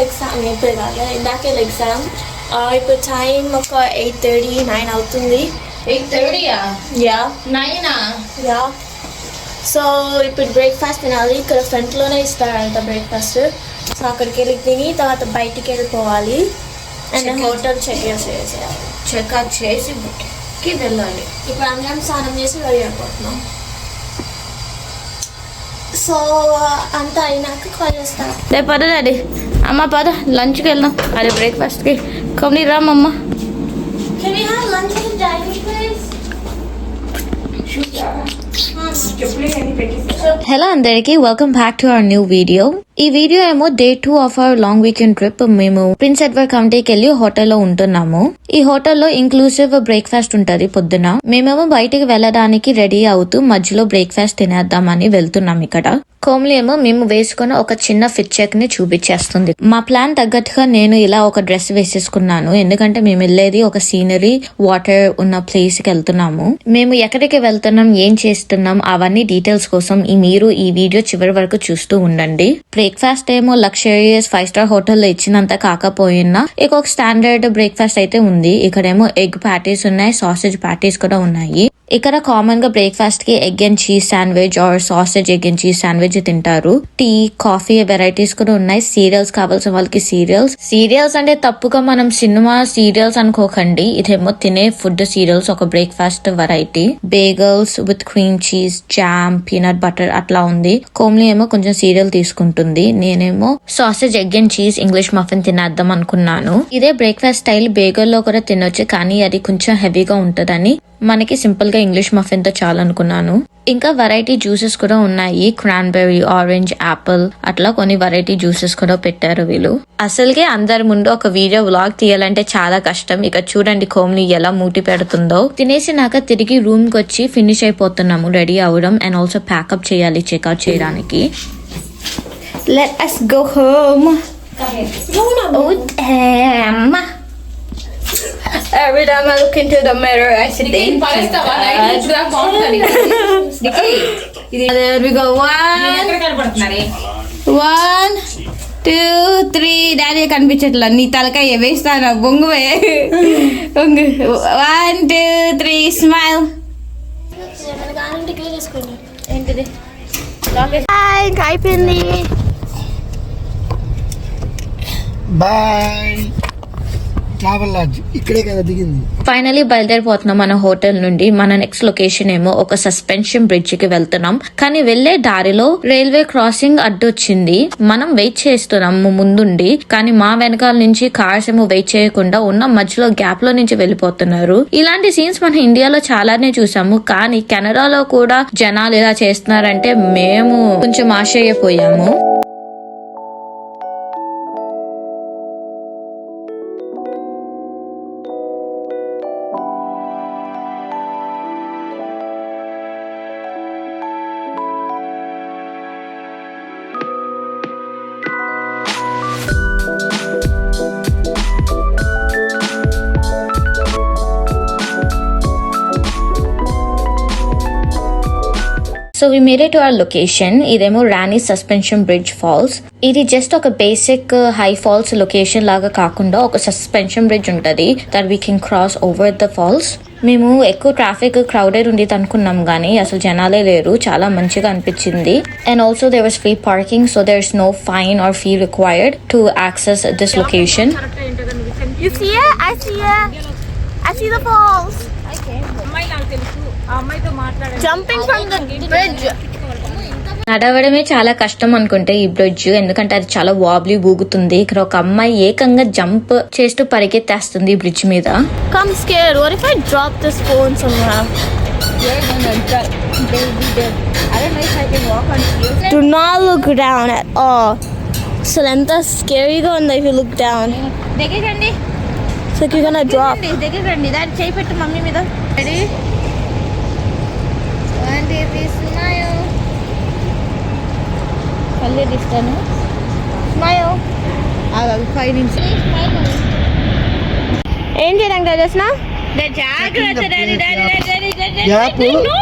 Exam ఇప్పుడు కాదు ఇందాకే ఎగ్జామ్. ఇప్పుడు టైం ఒక 8:30 9 అవుతుంది. 8:30 యా 9 యా. సో ఇప్పుడు బ్రేక్ఫాస్ట్ తినాలి. ఇక్కడ ఫ్రంట్లోనే ఇస్తారంట బ్రేక్ఫాస్ట్. సో అక్కడికి వెళ్ళి తిని తర్వాత బయటికి వెళ్ళిపోవాలి. అండ్ హోటల్ చెక్అవుట్ చేసి బుక్కి వెళ్ళాలి. ఇప్పుడు అందరం స్నానం చేసి రెడీ అయిపోతున్నాం. సో అంతా అయినాక కాల్ చేస్తాను. రేపు పద డాడీ. అమ్మ పద లంచ్కి వెళ్దాం. అదే బ్రేక్ఫాస్ట్కి కమ్ని రామమ్మ. Can we have lunch at the dining place? Hello అందరికి, welcome back to our new video. ఈ వీడియో ఏమో day 2 of our long weekend trip. మేము ప్రిన్స్ ఎడ్వర్డ్ కౌంటీకి వెళ్ళి హోటల్లో ఉంటున్నాము. ఈ హోటల్లో ఇంక్లూసివ్ బ్రేక్ఫాస్ట్ ఉంటది పొద్దున. మేమేమో బయటికి వెళ్ళడానికి రెడీ అవుతూ మధ్యలో బ్రేక్ఫాస్ట్ తినేద్దామని వెళ్తున్నాం. ఇక్కడ కోమ్లీ ఏమో మేము వేసుకున్న ఒక చిన్న ఫిట్ చెక్ ని చూపించేస్తుంది. మా ప్లాన్ తగ్గట్టుగా నేను ఇలా ఒక డ్రెస్ వేసేసుకున్నాను. ఎందుకంటే మేము వెళ్ళేది ఒక సీనరీ వాటర్ ఉన్న ప్లేస్ కి వెళ్తున్నాము. మేము ఎక్కడికి వెళ్తున్నాం, ఏం చేస్తున్నాం, అవన్నీ డీటెయిల్స్ కోసం మీరు ఈ వీడియో చివరి వరకు చూస్తూ ఉండండి. బ్రేక్ఫాస్ట్ ఏమో లగ్జరియస్ 5 స్టార్ హోటల్లో ఇచ్చినంత కాకపోయినా ఇక ఒక స్టాండర్డ్ బ్రేక్ఫాస్ట్ అయితే ఉంది. ఇక్కడేమో ఎగ్ ప్యాటీస్ ఉన్నాయి, సాసేజ్ ప్యాటీస్ కూడా ఉన్నాయి. ఇక్కడ కామన్ గా బ్రేక్ఫాస్ట్ కి egg and cheese sandwich or sausage egg and cheese sandwich తింటారు. టీ, కాఫీ వెరైటీస్ కూడా ఉన్నాయి. సీరియల్స్ కావాల్సిన వాళ్ళకి సీరియల్స్ అంటే తప్పుగా మనం సినిమా సీరియల్స్ అనుకోకండి. ఇదేమో తినే ఫుడ్ సీరియల్స్, ఒక breakfast variety. Bagels with cream cheese, jam, peanut butter అట్లా ఉంది. కోమ్లీ ఏమో కొంచెం సీరియల్ తీసుకుంటుంది. నేనేమో sausage egg and cheese English muffin తినేద్దాం అనుకున్నాను. ఇదే బ్రేక్ఫాస్ట్ స్టైల్ బేగల్ లో కూడా తినొచ్చు, కానీ అది కొంచెం హెవీగా ఉంటదని మనకి సింపుల్ గా ఇంగ్లీష్ మఫిన్ తో చాలనుకున్నాను. ఇంకా వెరైటీ జ్యూసెస్ కూడా ఉన్నాయి. క్రాన్బెర్రీ, ఆరెంజ్, యాపిల్ అట్లా కొన్ని వెరైటీ జ్యూసెస్ కూడా పెట్టారు వీళ్ళు. అసలుకే అందరి ముందు ఒక వీడియో వ్లాగ్ తీయాలంటే చాలా కష్టం. ఇక చూడండి కోమ్లీ ఎలా మూటి పెడుతుందో. తినేసినాక తిరిగి రూమ్ కి వచ్చి ఫినిష్ అయిపోతున్నాము రెడీ అవడం. అండ్ ఆల్సో ప్యాకప్ చేయాలి చెక్అవుట్ చేయడానికి. Let us go home. Oh damn. Every time I look into the mirror, I see things like that. There we go. 1, 2, 3. Daddy కనిపించట్లా. నీ తలకాయ వేస్తాను. బొంగువే బొంగు. 1, 2, 3 స్మైల్. ఏంటిది? అయిపోయింది. బాయ్. ఇక్కడే కదా దిగింది. ఫైనలీ బయలుదేరిపోతున్నాం మన హోటల్ నుండి. మన నెక్స్ట్ లొకేషన్ ఏమో ఒక సస్పెన్షన్ బ్రిడ్జ్ కి వెళ్తున్నాం. కానీ వెళ్లే దారిలో రైల్వే క్రాసింగ్ అడ్డొచ్చింది. మనం వెయిట్ చేస్తున్నాము ముందుండి, కానీ మా వెనకాల నుంచి కార్స్ ఏమో వెయిట్ చేయకుండా ఉన్న మధ్యలో గ్యాప్ లో నుంచి వెళ్ళిపోతున్నారు. ఇలాంటి సీన్స్ మన ఇండియాలో చాలానే చూసాము, కానీ కెనడాలో కూడా జనాలు ఇలా చేస్తున్నారంటే మేము కొంచెం ఆశ్చర్యపోయాము. So we made it to our location. ఇదేమో రాణి సస్పెన్షన్ బ్రిడ్జ్ ఫాల్స్. ఇది జస్ట్ ఒక బేసిక్ హై ఫాల్స్ లొకేషన్ లాగా కాకుండా ఒక సస్పెన్షన్ బ్రిడ్జ్ ఉంటది that we can cross over the false. మేము ఎక్కువ ట్రాఫిక్ క్రౌడెడ్ ఉండేది అనుకున్నాం, కానీ అసలు జనాలే లేరు. చాలా మంచిగా అనిపించింది. And also there was free parking, so there is no fine or fee required to access this location. You see it? I see it. I see the falls. Jumping from the bridge. నడవడమే చాలా కష్టం అనుకుంటే ఈ bridge, ఎందుకంటే అది చాలా వాబ్లీ ఊగుతుంది. ఇక్కడ ఒక అమ్మాయి ఏకంగా జంప్ చేస్తూ పరిగెత్తేస్తుంది ఈ బ్రిడ్జ్ మీద. I'm scared. What if I drop this phone somewhere? You're gonna die, baby. I don't know if I can walk on heels. Do not look down at all. So lenta scary go and if you look down. దగ్గరండి. It's like you're gonna drop. దగ్గరండి. దాని చేయి పెట్టు mummy మీద. Ready? 1 2 3 smile. కళ్ళు తీస్తాను. Smile. ఆగు 5 నిమిషాలు. ఏం చేయడం చేసిన? జాగ్రత్త daddy. Gap. No.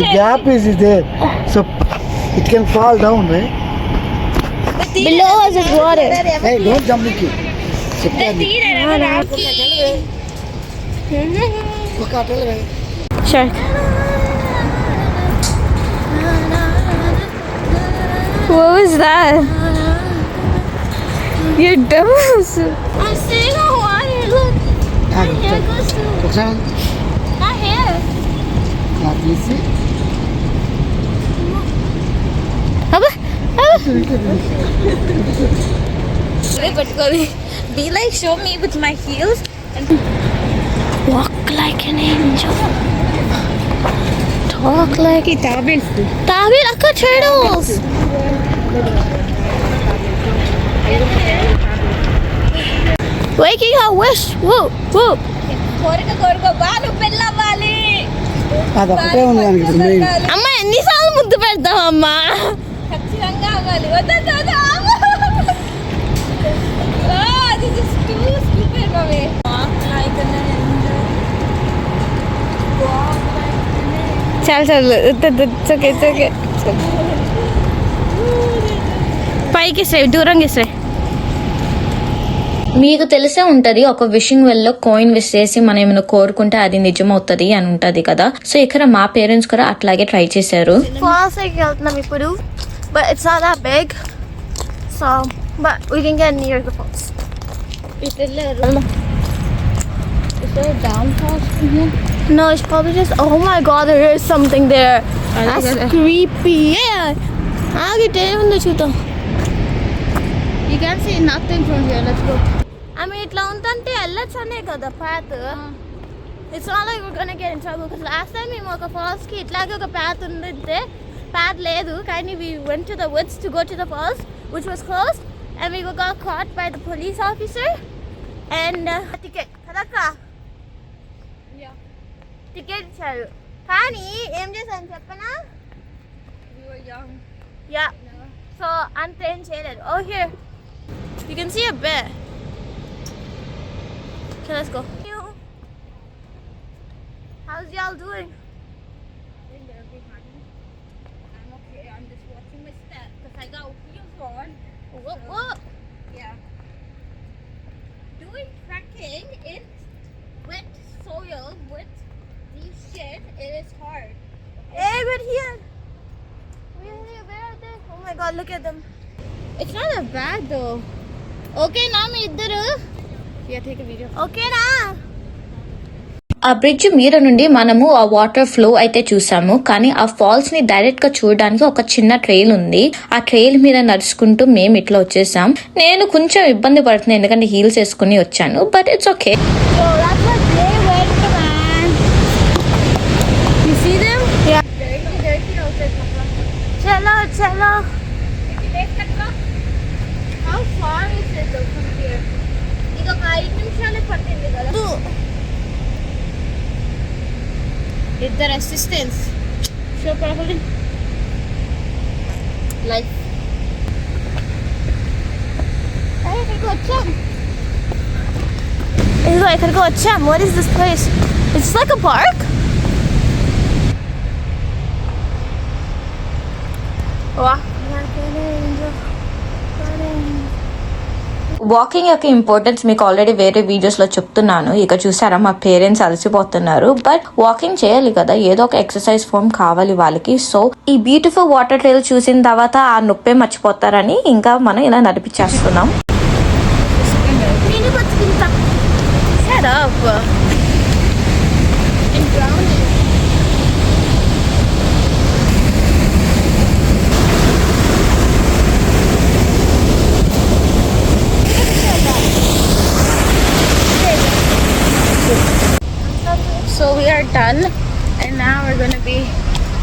The gap is there, so it can fall down, right? The Below us is water. Hey, don't jump Mickey. చెప్తే అది. ఒక అటలు వే. Shark. What was that? You're dumb. I'm sitting on water. Look. My hair goes through. కూర్చోండి. My hair. నా తీసి Be like, show me with my heels and walk like an angel. Talk like a Tabit akka turtles. Waking her wish. Whoa, whoa. అది ఒకటే ఉంది దానికి ఇప్పుడు main. అమ్మ ఎన్నిసార్లు ముద్దు పెడతావమ్మా? ఖచ్చితంగా అవ్వాలి. వద్దా వద్దా this is too stupid mami. Walk like an angel. Walk like an angel. చాలు it's okay. పైకి ఇస్తే దూరంగా ఇస్తే. మీకు తెలిసే ఉంటది ఒక విషింగ్ వెల్ లో కాయిన్ విసిరేసి మనం ఏమైనా కోరుకుంటే అది నిజమవుతుంది అని ఉంటది కదా. సో ఇక్కడ మా పేరెంట్స్ కూడా అట్లాగే ట్రై చేశారు. ఫాల్స్ వెళ్తున్నాం ఇప్పుడు, but it's not that big, so but we can get near the falls. Is there a downfall from here? No, it's probably just, oh my god, there is something there. That's creepy. Yeah, ఆగి ఏముందో చూద్దాం. You can see nothing from here. Let's go. I mean ఇట్లా ఉందంటే వెళ్ళొచ్చు అనే కదా path. It's not like we're gonna get in trouble because last time మేము ఒక falls కి ఇట్లాగే ఒక path ఉండింటే path లేదు కానీ we went to the woods to go to the falls which was closed and we got caught by the police officer and ticket కదక్కా ticket ఇచ్చారు కానీ ఏం చేశాను చెప్పనా? We were young. Yeah, so అంత ఏం చేయలేదు. Oh here you can see a bear. Okay, let's go. How's y'all doing? They're behind me. I'm okay. I'm just watching my step because I got heels on. What? Yeah. Doing trekking in wet soil with these shit, it is hard. Hey, we're here. Where are they? Oh my god, look at them. It's not that bad though. Okay, now me iddaru. Yeah, take a video. Okay na. ఆ bridge మీద నుండి మనము ఆ water flow అయితే చూసాము, కానీ ఆ falls ని డైరెక్ట్ గా చూడడానికి ఒక చిన్న ట్రైల్ ఉంది. ఆ ట్రైల్ మీద నడుచుకుంటూ మేము ఇట్లా వచ్చేసాం. నేను కొంచెం ఇబ్బంది పడుతున్నాను ఎందుకంటే హీల్స్ వేసుకుని వచ్చాను, but it's okay. So that's what they went to, man. You see them? Yeah. Dirty outside. Chalo. How far is it though from here? ఇక 5 నిమిషాలే పట్టింది కదా. Is there assistance? Show properly. Life. Hey, ఇక్కడికి వచ్చాం. ఇక్కడికి వచ్చాం. What is this place? It's like a park. Wow. Walking యొక్క importance మీకు ఆల్రెడీ వేరే వీడియోస్ లో చెప్తున్నాను. ఇక చూసారా మా పేరెంట్స్ అలసిపోతున్నారు, బట్ వాకింగ్ చేయాలి కదా, ఏదో ఒక ఎక్సర్సైజ్ ఫామ్ కావాలి వాళ్ళకి. సో ఈ బ్యూటిఫుల్ వాటర్ ట్రైల్ చూసిన తర్వాత ఆ నొప్పే మర్చిపోతారని ఇంకా మనం ఇలా నడిపించేస్తున్నాం. Shut up. So we are done and now we're going to be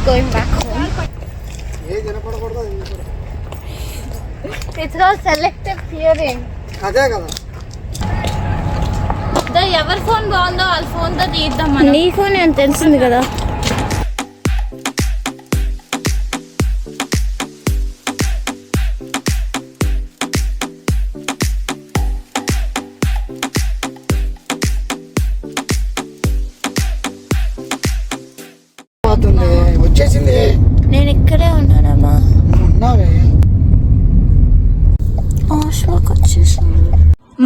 going back home. ఏ జనపడకూడదు అది కూడా. It's called selective hearing. అదే కదా. ఎవరి ఫోన్ బాగుందో వాళ్ళ ఫోన్ తో తీద్దాం మనం. నీ ఫోన్ అని తెలిసింది కదా. వచ్చేసింది. నేను ఇక్కడే ఉన్నానమ్మా. ఉన్నావే.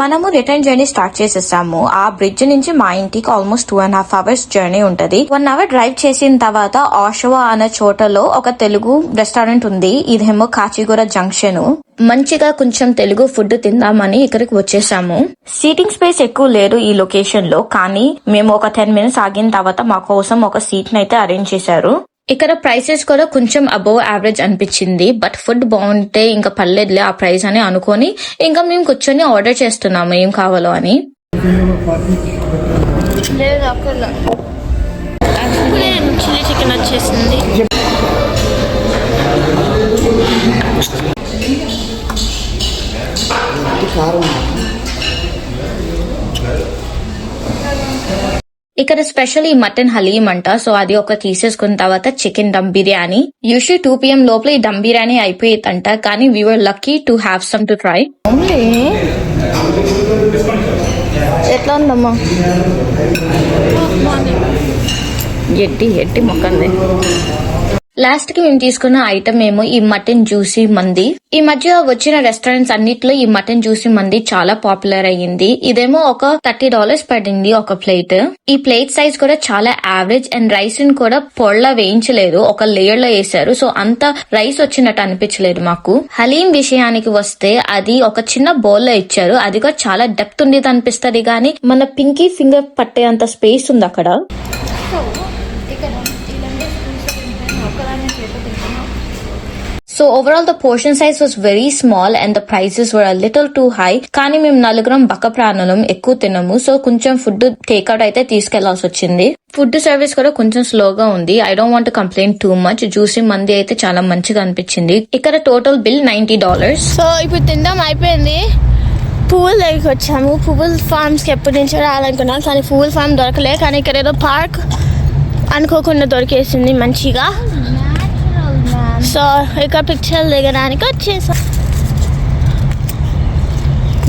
మనము రిటర్న్ జర్నీ స్టార్ట్ చేసేసాము. ఆ బ్రిడ్జ్ నుంచి మా ఇంటికి ఆల్మోస్ట్ 2.5 hours జర్నీ ఉంటది. 1 hour డ్రైవ్ చేసిన తర్వాత ఆషవా అనే చోటలో ఒక తెలుగు రెస్టారెంట్ ఉంది. ఇదేమో కాచిగూడ జంక్షన్. మంచిగా కొంచెం తెలుగు ఫుడ్ తిందామని ఇక్కడికి వచ్చేసాము. సీటింగ్ స్పేస్ ఎక్కువ లేదు ఈ లొకేషన్ లో, కానీ మేము ఒక 10 minutes ఆగిన తర్వాత మా కోసం ఒక సీట్ నైతే అరేంజ్ చేశారు. ఇక్కడ ప్రైసెస్ కూడా కొంచెం అబోవ్ యావరేజ్ అనిపించింది. బట్ ఫుడ్ బాగుంటే ఇంకా పర్లేదులే ఆ ప్రైస్ అని అనుకొని ఇంకా మేము కూర్చొని ఆర్డర్ చేస్తున్నాము ఏం కావాలో అని. చిల్లీ చికెన్ వచ్చేసింది. కారం ఇక్కడ స్పెషల్ ఈ మటన్ హలీం అంట. సో అది ఒక తీసేసుకున్న తర్వాత chicken dum biryani. Usually 2 PM లోపల ఈ దమ్ బిర్యానీ అయిపోయేదంట, కానీ we were lucky to have some to try. ఎట్లా ఉందమ్మా? ఎట్టి మొక్కంది. లాస్ట్ కి మేము తీసుకున్న ఐటమ్ ఏమో ఈ మటన్ జ్యూసీ మంది. ఈ మధ్య వచ్చిన రెస్టారెంట్స్ అన్నిట్లో ఈ మటన్ జ్యూసీ మంది చాలా పాపులర్ అయ్యింది. ఇదేమో ఒక $30 పడింది ఒక ప్లేట్. ఈ ప్లేట్ సైజ్ కూడా చాలా యావరేజ్ అండ్ రైస్ ని కూడా పొళ్ళ వేయించలేదు, ఒక లేయర్ లో వేసారు. సో అంత రైస్ వచ్చినట్టు అనిపించలేదు మాకు. హలీం విషయానికి వస్తే అది ఒక చిన్న బౌల్ లో ఇచ్చారు. అది కూడా చాలా డెప్త్ ఉండేది అనిపిస్తుంది, కానీ మన పింకీ ఫింగర్ పట్టే అంత స్పేస్ ఉంది అక్కడ. So overall the portion size was very small and the prices were a little too high. కానీ మేము నలుగురం బక్క ప్రాణులం, ఎక్కువ తినము. సో కొంచెం ఫుడ్ టేక్అవుట్ అయితే తీసుకెళ్లాల్సి వచ్చింది. ఫుడ్ సర్వీస్ కూడా కొంచెం స్లోగా ఉంది. I don't want to complain too much. Juicy మంది అయితే చాలా మంచిగా అనిపించింది. ఇక్కడ టోటల్ బిల్ $90. సో ఇప్పుడు తిందాం అయిపోయింది. పువ్వుల దగ్గరికి వచ్చాము. పువ్వుల ఫార్మ్స్ కి ఎప్పటి నుంచో రావాలనుకున్నాం, కానీ పువ్వుల ఫార్మ్ దొరకలే. కానీ ఇక్కడ ఏదో పార్క్ అనుకోకుండా దొరికేసింది మంచిగా. సో ఇక్కడ పిక్చర్లు దిగడానికి వచ్చేసాం.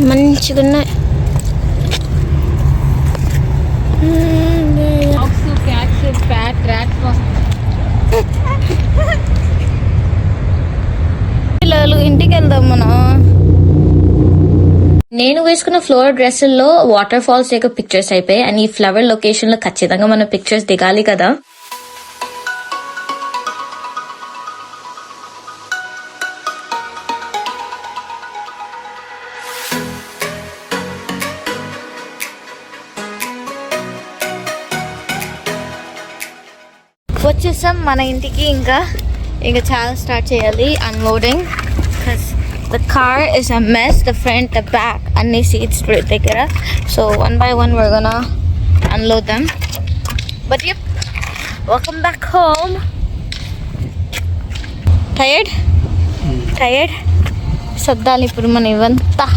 మంచిగా ఉన్నాయి. పిల్లలు ఇంటికి వెళ్దాం మనం. నేను వేసుకున్న ఫ్లోర్ డ్రెస్సుల్లో వాటర్ ఫాల్స్ యొక్క పిక్చర్స్ అయిపోయాయి. అండ్ ఈ ఫ్లవర్ లొకేషన్ లో ఖచ్చితంగా మనం పిక్చర్స్ దిగాలి కదా. వచ్చేసాం మన ఇంటికి. ఇంకా చాలా స్టార్ట్ చేయాలి unloading. The car is a mess, the front, the back, అన్ని seats దగ్గర. So one by one we're gonna unload them. But yep, welcome back home. Tired? సర్దాలి ఇప్పుడు మనం ఇవంతా.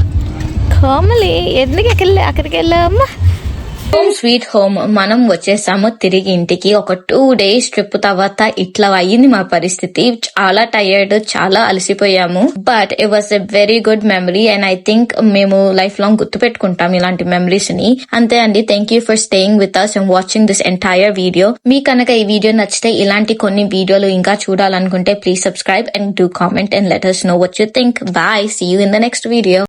కోమలి ఎందుకు అక్కడికి వెళ్ళామా? Home sweet home. మనం వచ్చేసాము తిరిగి ఇంటికి. ఒక 2 days ట్రిప్ తర్వాత ఇట్లా అయ్యింది మా పరిస్థితి. చాలా టైర్డ్, చాలా అలసిపోయాము. But it was a very good memory and I think మేము లైఫ్ లాంగ్ గుర్తు పెట్టుకుంటాం ఇలాంటి మెమరీస్ ని. అంతే అండి. Thank you for staying with us and watching this entire video. మీ కనుక ఈ వీడియో నచ్చితే ఇలాంటి కొన్ని వీడియోలు ఇంకా చూడాలనుకుంటే please subscribe and do comment and let us know what you think. Bye. See you in the next video.